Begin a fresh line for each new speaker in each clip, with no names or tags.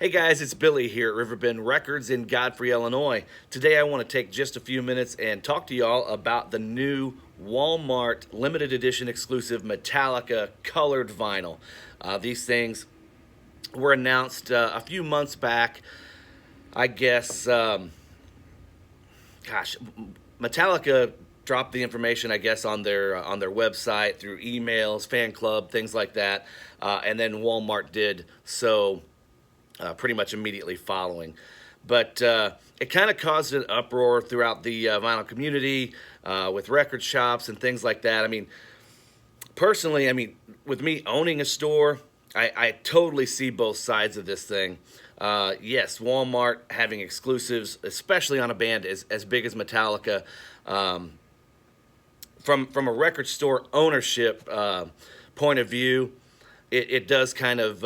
Hey guys, it's Billy here at RiverBend Records in Godfrey, Illinois. Today I want to take just a few minutes and talk to y'all about the new Walmart limited edition exclusive Metallica colored vinyl. These things were announced a few months back. I guess, Metallica dropped the information, I guess, on their website through emails, fan club, things like that, and then Walmart did so. Pretty much immediately following. But it kind of caused an uproar throughout the vinyl community with record shops and things like that. I mean, personally, with me owning a store, I totally see both sides of this thing. Yes, Walmart having exclusives, especially on a band as big as Metallica, from a record store ownership point of view, it does kind of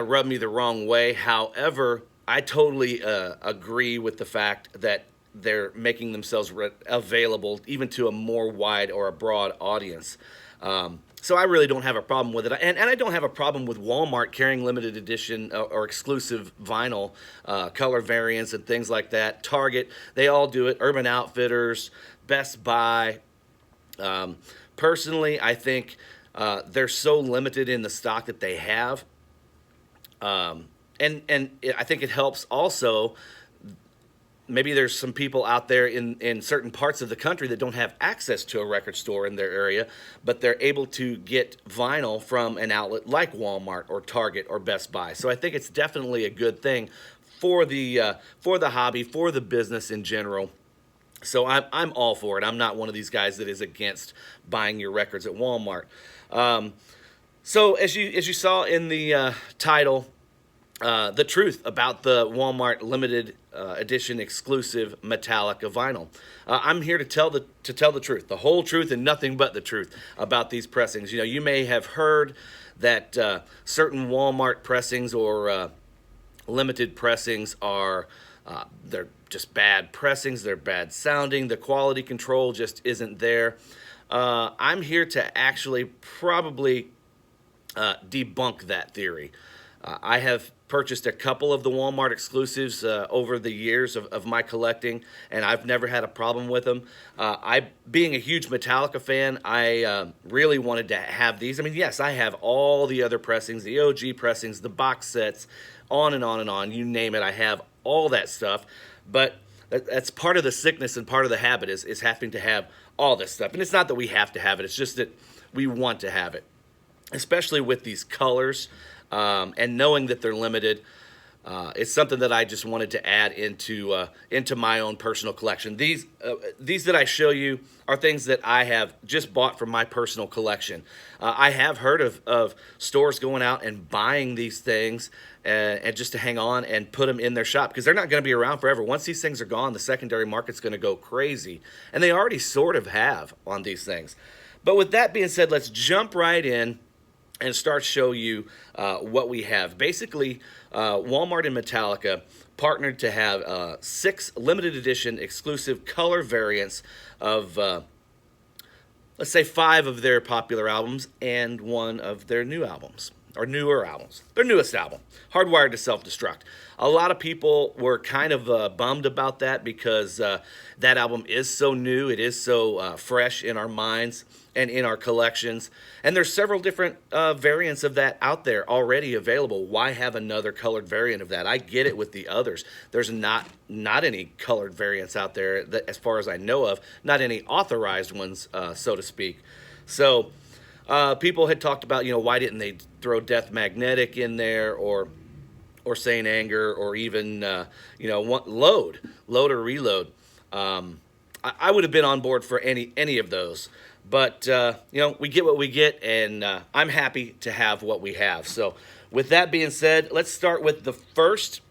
rub me the wrong way. However, I totally agree with the fact that they're making themselves available even to a more wide or a broad audience. So I really don't have a problem with it. And I don't have a problem with Walmart carrying limited edition or exclusive vinyl, color variants and things like that. Target, they all do it. Urban Outfitters, Best Buy. Personally, I think they're so limited in the stock that they have. I think it helps also. Maybe there's some people out there in certain parts of the country that don't have access to a record store in their area, but they're able to get vinyl from an outlet like Walmart or Target or Best Buy. So I think it's definitely a good thing for the hobby, for the business in general. So I'm all for it. I'm not one of these guys that is against buying your records at Walmart. So as you saw in the title, the truth about the Walmart limited edition exclusive Metallica vinyl. I'm here to tell the truth, the whole truth, and nothing but the truth about these pressings. You know, you may have heard that certain Walmart pressings or limited pressings are they're just bad pressings. They're bad sounding. The quality control just isn't there. I'm here to actually probably debunk that theory. I have purchased a couple of the Walmart exclusives over the years of my collecting, and I've never had a problem with them. Being a huge Metallica fan, I really wanted to have these. I mean, yes, I have all the other pressings, the OG pressings, the box sets, on and on and on. You name it, I have all that stuff. But that's part of the sickness and part of the habit is having to have all this stuff. And it's not that we have to have it, it's just that we want to have it, especially with these colors. And knowing that they're limited, it's something that I just wanted to add into my own personal collection. These that I show you are things that I have just bought from my personal collection. I have heard of stores going out and buying these things and just to hang on and put them in their shop because they're not going to be around forever. Once these things are gone, the secondary market's going to go crazy, and they already sort of have on these things. But with that being said, let's jump right in and start show you what we have. Basically, Walmart and Metallica partnered to have 6 limited edition exclusive color variants of, let's say, 5 of their popular albums and 1 of their new albums, or newer albums. Their newest album, Hardwired to Self-Destruct. A lot of people were kind of bummed about that because that album is so new. It is so fresh in our minds and in our collections. And there's several different variants of that out there already available. Why have another colored variant of that? I get it with the others. There's not any colored variants out there that, as far as I know of, not any authorized ones, so to speak. So people had talked about, why didn't they throw Death Magnetic in there or Saint Anger or even, Load or Reload. I would have been on board for any of those. But, we get what we get, and I'm happy to have what we have. So with that being said, let's start with the first.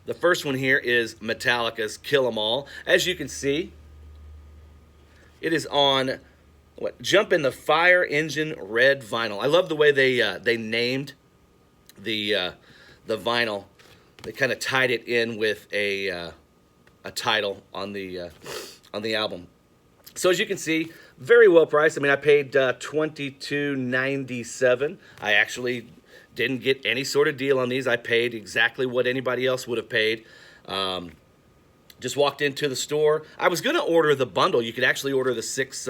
The first one here is Metallica's Kill 'Em All. As you can see, it is on Jump in the Fire Engine red vinyl. I love the way they named the vinyl. They kind of tied it in with a title on the album. So as you can see, very well priced. I mean, I paid $22.97. I actually Didn't get any sort of deal on these. I paid exactly what anybody else would have paid. Just walked into the store. I was going to order the bundle. You could actually order the six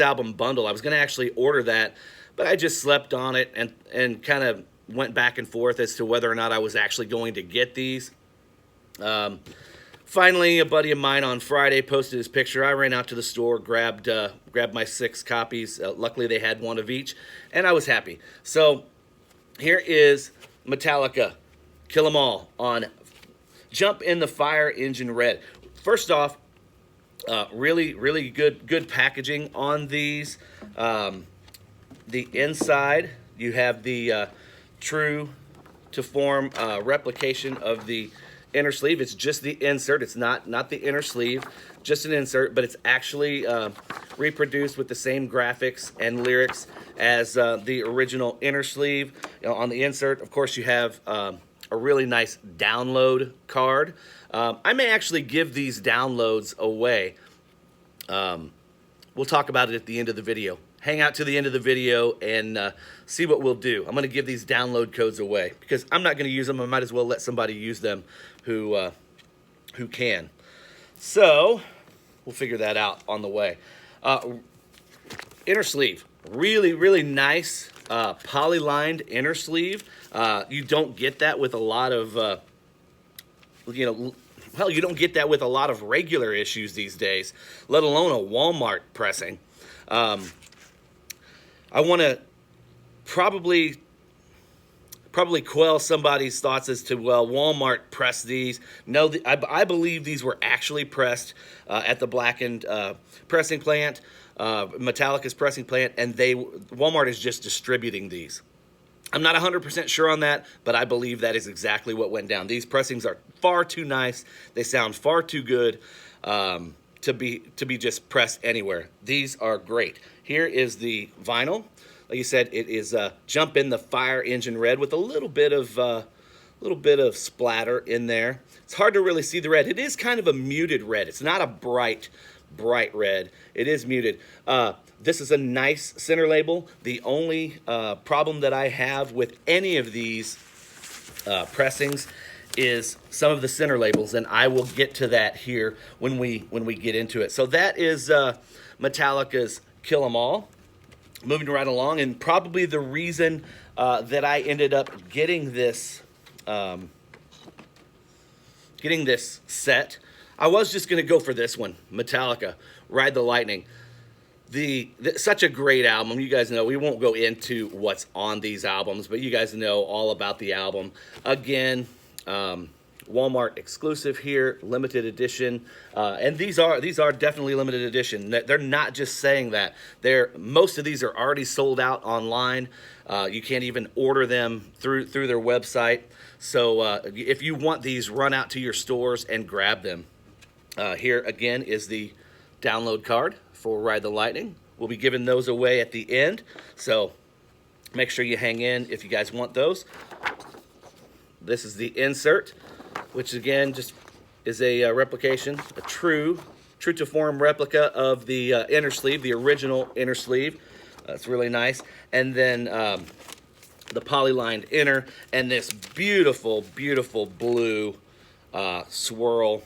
album bundle. I was going to actually order that, but I just slept on it and kind of went back and forth as to whether or not I was actually going to get these. Finally, a buddy of mine on Friday posted his picture. I ran out to the store, grabbed my 6 copies. Luckily, they had one of each, and I was happy. So here is Metallica, Kill 'Em All on Jump in the Fire Engine Red. First off, really good packaging on these. The inside, you have the true to form replication of the inner sleeve. It's just the insert. It's not the inner sleeve, just an insert, but it's actually reproduced with the same graphics and lyrics as the original inner sleeve. On the insert, of course, you have a really nice download card. I may actually give these downloads away. We'll talk about it at the end of the video. Hang out to the end of the video and see what we'll do. I'm going to give these download codes away because I'm not going to use them. I might as well let somebody use them who can. So we'll figure that out on the way. Inner sleeve, really nice poly-lined inner sleeve. You don't get that with a lot of you don't get that with a lot of regular issues these days, let alone a Walmart pressing. I want to probably quell somebody's thoughts as to, well, Walmart pressed these. No, I believe these were actually pressed at the Blackened pressing plant, Metallica's pressing plant, and Walmart is just distributing these. I'm not 100% sure on that, but I believe that is exactly what went down. These pressings are far too nice. They sound far too good to be just pressed anywhere. These are great. Here is the vinyl. Like you said, it is Jump in the Fire Engine Red with a little bit of splatter in there. It's hard to really see the red. It is kind of a muted red. It's not a bright red. It is muted. This is a nice center label. The only problem that I have with any of these pressings is some of the center labels, and I will get to that here when we get into it. So that is Metallica's Kill 'Em All. Moving right along, and probably the reason that I ended up getting this set. I was just going to go for this one, Metallica, Ride the Lightning. Such a great album. You guys know we won't go into what's on these albums, but you guys know all about the album. Again, Walmart exclusive here, limited edition, and these are definitely limited edition. They're not just saying that. Most of these are already sold out online. You can't even order them through their website. So if you want these, run out to your stores and grab them. Here again is the download card for Ride the Lightning. We'll be giving those away at the end, so make sure you hang in if you guys want those. This is the insert, which again just is a replication, a true to form replica of the inner sleeve, the original inner sleeve. That's really nice. And then the poly-lined inner, and this beautiful blue swirl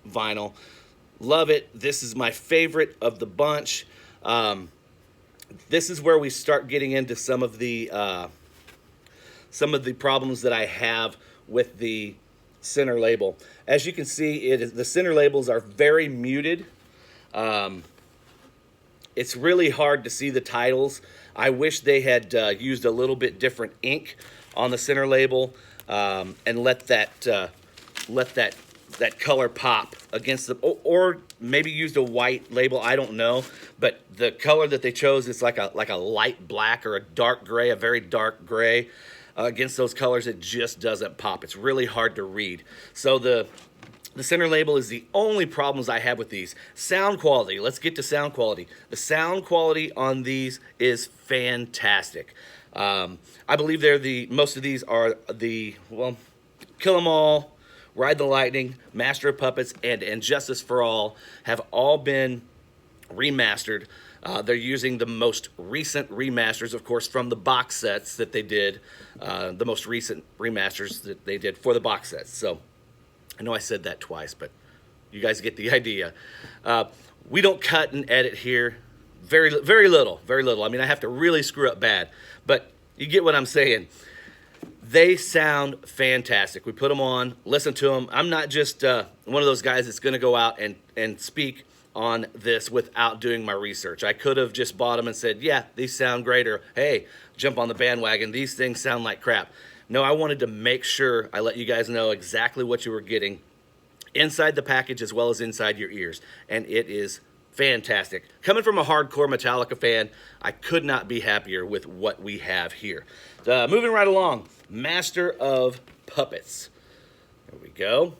vinyl. Love it. This is my favorite of the bunch. This is where we start getting into some of the problems that I have with the center label. As you can see, the center labels are very muted. It's really hard to see the titles. I wish they had used a little bit different ink on the center label and let that color pop against the, or maybe used a white label. I don't know, but the color that they chose is like a light black or a dark gray, a very dark gray. Against those colors, it just doesn't pop. It's really hard to read. So the center label is the only problems I have with these. Sound quality. Let's get to sound quality. The sound quality on these is fantastic. I believe most of these are Kill 'Em All, Ride the Lightning, Master of Puppets, and Justice for All have all been remastered. They're using the most recent remasters, of course, from the box sets that they did, the most recent remasters that they did for the box sets. So I know I said that twice, but you guys get the idea. We don't cut and edit here. Very little. I mean, I have to really screw up bad, but you get what I'm saying. They sound fantastic. We put them on, listen to them. I'm not just one of those guys that's going to go out and speak on this without doing my research. I could have just bought them and said, yeah, these sound great, or hey, jump on the bandwagon. These things sound like crap. No, I wanted to make sure I let you guys know exactly what you were getting inside the package as well as inside your ears, and it is fantastic. Coming from a hardcore Metallica fan, I could not be happier with what we have here. Moving right along, Master of Puppets. There we go.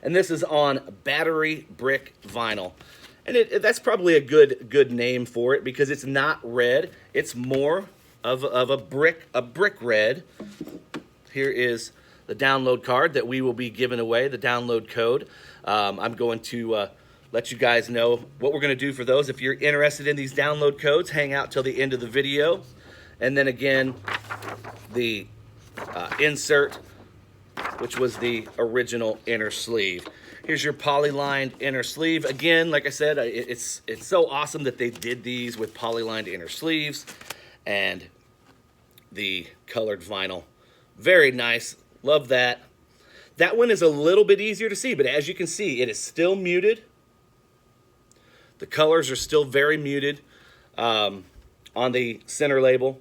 And this is on battery brick vinyl. And that's probably a good name for it because it's not red. It's more of a brick red. Here is the download card that we will be giving away, the download code. I'm going to let you guys know what we're going to do for those. If you're interested in these download codes, hang out till the end of the video. And then again, the insert, which was the original inner sleeve. Here's your poly-lined inner sleeve. Again, like I said, it's so awesome that they did these with poly-lined inner sleeves and the colored vinyl. Very nice. Love that. That one is a little bit easier to see, but as you can see, it is still muted. The colors are still very muted on the center label,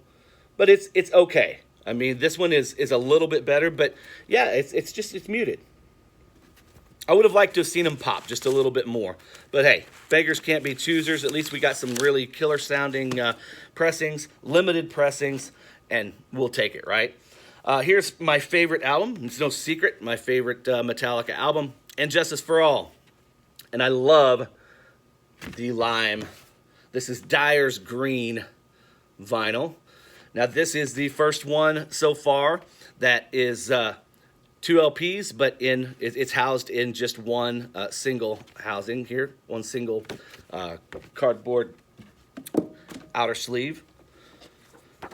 but it's okay. I mean, this one is a little bit better, but yeah, it's muted. I would have liked to have seen them pop just a little bit more, but hey, beggars can't be choosers. At least we got some really killer sounding pressings, limited pressings, and we'll take it, right? Here's my favorite album. It's no secret, my favorite Metallica album, And Justice for All. And I love the lime. This is Dyer's Green vinyl. Now, this is the first one so far that is 2 LPs, but it's housed in just one single housing here, one single cardboard outer sleeve.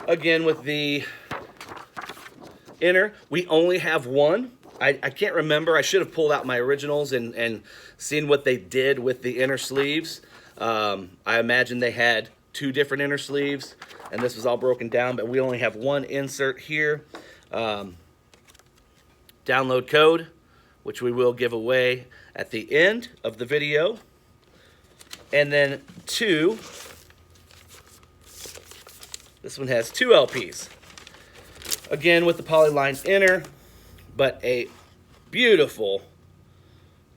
Again, with the inner, we only have one. I can't remember. I should have pulled out my originals and seen what they did with the inner sleeves. I imagine they had 2 different inner sleeves, and this was all broken down, but we only have one insert here. Download code, which we will give away at the end of the video. And then 2. This one has 2 LPs. Again, with the polylined inner, but a beautiful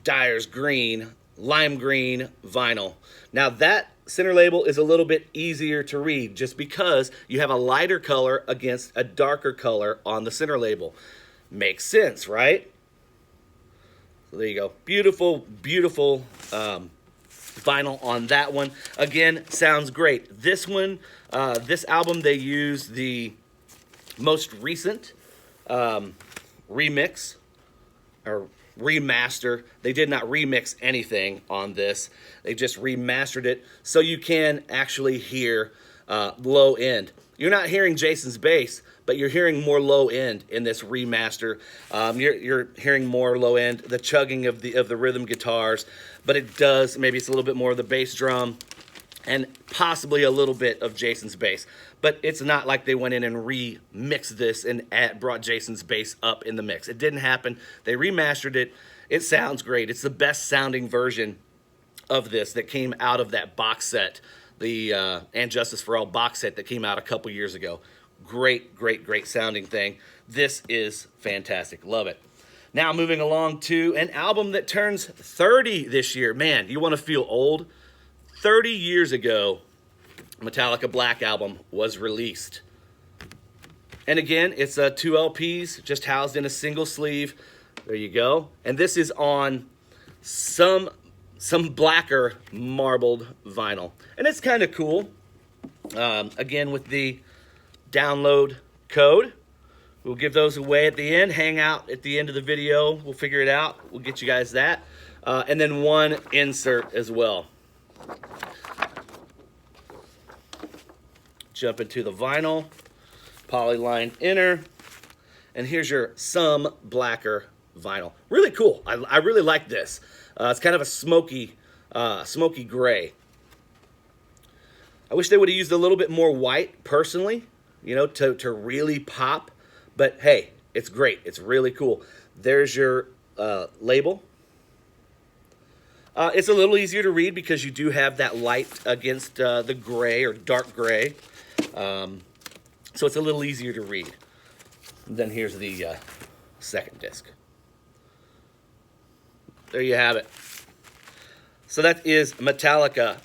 Dyer's Green, lime green vinyl. Now that center label is a little bit easier to read just because you have a lighter color against a darker color on the center label. Makes sense, right? So there you go. Beautiful, beautiful vinyl on that one. Again, sounds great. This one, this album, they used the most recent remix or remaster. They did not remix anything on this. They just remastered it so you can actually hear low end. You're not hearing Jason's bass, but you're hearing more low end in this remaster. You're hearing more low end, the chugging of the rhythm guitars, but it does, maybe it's a little bit more of the bass drum and possibly a little bit of Jason's bass. But it's not like they went in and remixed this and brought Jason's bass up in the mix. It didn't happen. They remastered it. It sounds great. It's the best sounding version of this that came out of that box set, the And Justice for All box set that came out a couple years ago. Great, great, great sounding thing. This is fantastic. Love it. Now moving along to an album that turns 30 this year. Man, you want to feel old? 30 years ago, Metallica Black Album was released. And again, it's 2 LPs just housed in a single sleeve. There you go. And this is on some blacker marbled vinyl. And it's kind of cool. Again, with the download code. We'll give those away at the end. Hang out at the end of the video. We'll figure it out. We'll get you guys that. And then one insert as well. Jump into the vinyl, polylined inner, and here's your some blacker vinyl. Really cool. I really like this. It's kind of a smoky gray. I wish they would have used a little bit more white, personally, you know, to really pop. But hey, it's great. It's really cool. There's your label. It's a little easier to read because you do have that light against the gray or dark gray. So it's a little easier to read. And then here's the second disc. There you have it. So that is Metallica,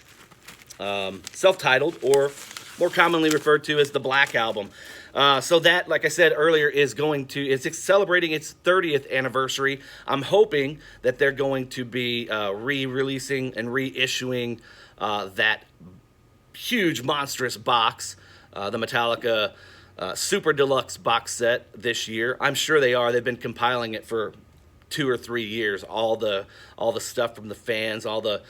self-titled, or more commonly referred to as the Black Album. So that, like I said earlier, it's celebrating its 30th anniversary. I'm hoping that they're going to be re-releasing and reissuing that huge, monstrous box, the Metallica Super Deluxe box set this year. I'm sure they are. They've been compiling it for 2 or 3 years. All the stuff from the fans, all the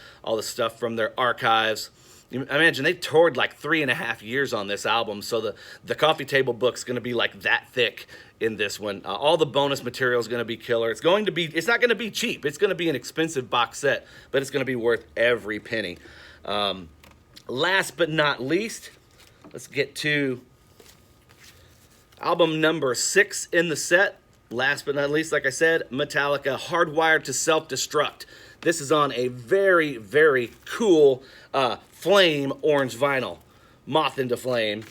stuff from their archives. I imagine they toured like 3.5 years on this album, so the coffee table book's going to be like that thick in this one. All the bonus material is going to be killer. It's not going to be cheap. It's going to be an expensive box set, but it's going to be worth every penny. Last but not least, let's get to album number 6 in the set. Last but not least, like I said, Metallica, Hardwired to Self-Destruct. This is on a very, very cool flame orange vinyl. Moth into Flame.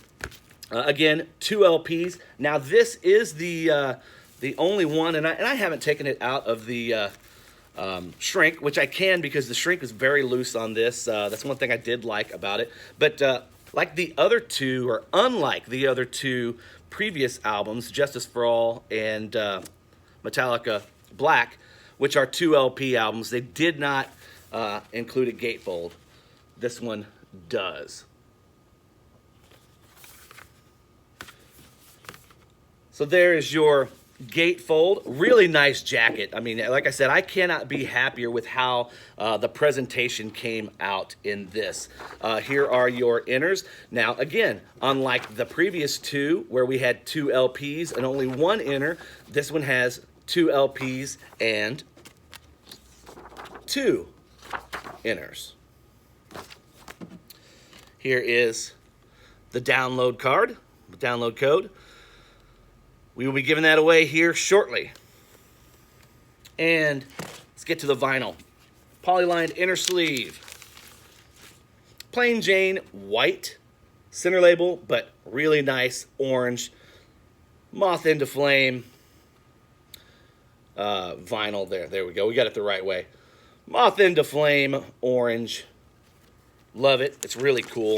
Again, 2 LPs. Now, this is the only one, and I haven't taken it out of the shrink, which I can because the shrink is very loose on this. That's one thing I did like about it. But like the other two, or unlike the other two previous albums, Justice for All and Metallica Black, which are 2 LP albums, they did not include a gatefold. This one does. So there is your gatefold. Really nice jacket. I mean, like I said, I cannot be happier with how the presentation came out in this. Here are your inners. Now, again, unlike the previous two, where we had 2 LPs and only 1 inner, this one has 2 LPs and 2 inners. Here is the download card, the download code. We will be giving that away here shortly. And let's get to the vinyl. Polylined inner sleeve. Plain Jane white center label, but really nice orange. Moth into Flame vinyl there. There we go. We got it the right way. Moth into Flame orange. Love it. It's really cool.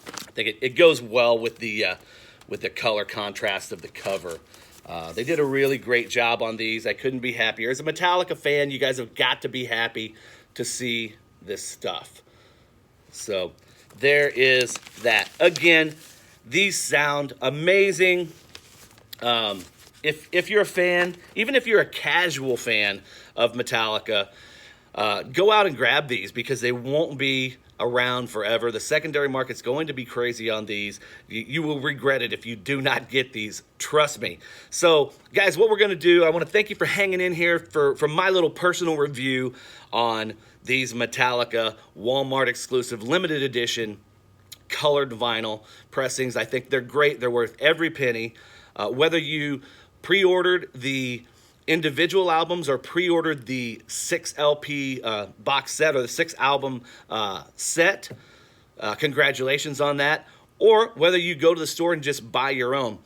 I think it goes well with the color contrast of the cover. They did a really great job on these. I couldn't be happier. As a Metallica fan, you guys have got to be happy to see this stuff. So there is that. Again, these sound amazing. If you're a fan, even if you're a casual fan of Metallica, go out and grab these because they won't be around forever. The secondary market's going to be crazy on these. You will regret it if you do not get these. Trust me. So, guys, what we're going to do, I want to thank you for hanging in here for my little personal review on these Metallica Walmart exclusive limited edition colored vinyl pressings. I think they're great. They're worth every penny. Whether you pre-ordered the individual albums or pre-ordered the 6 LP box set or the 6 album set, congratulations on that. Or whether you go to the store and just buy your own,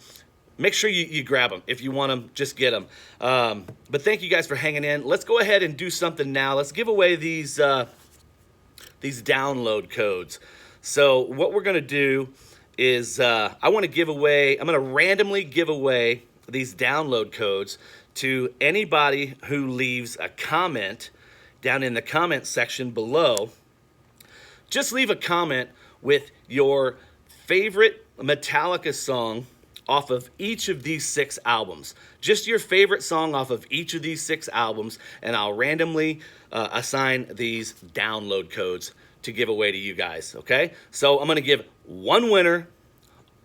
make sure you grab them. If you want them, just get them. But thank you guys for hanging in. Let's go ahead and do something now. Let's give away these download codes. So what we're going to do is I'm going to randomly give away these download codes to anybody who leaves a comment down in the comment section below. Just leave a comment with your favorite Metallica song off of each of these 6 albums. Just your favorite song off of each of these 6 albums, and I'll randomly assign these download codes to give away to you guys, okay? So I'm going to give one winner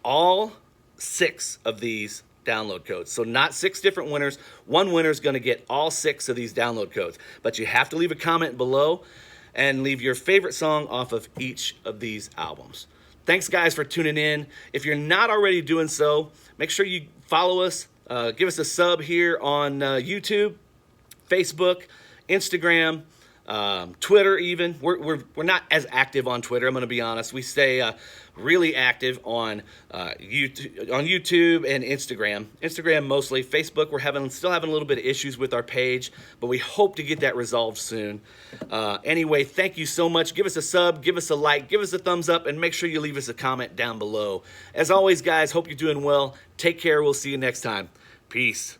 all 6 of these download codes. So not 6 different winners. One winner is going to get all 6 of these download codes. But you have to leave a comment below and leave your favorite song off of each of these albums. Thanks, guys, for tuning in. If you're not already doing so, make sure you follow us. Give us a sub here on YouTube, Facebook, Instagram, Twitter even. We're not as active on Twitter, I'm going to be honest. We stay really active on YouTube and Instagram. Instagram mostly. Facebook, we're still having a little bit of issues with our page, but we hope to get that resolved soon. Anyway, thank you so much. Give us a sub, give us a like, give us a thumbs up, and make sure you leave us a comment down below. As always, guys, hope you're doing well. Take care. We'll see you next time. Peace.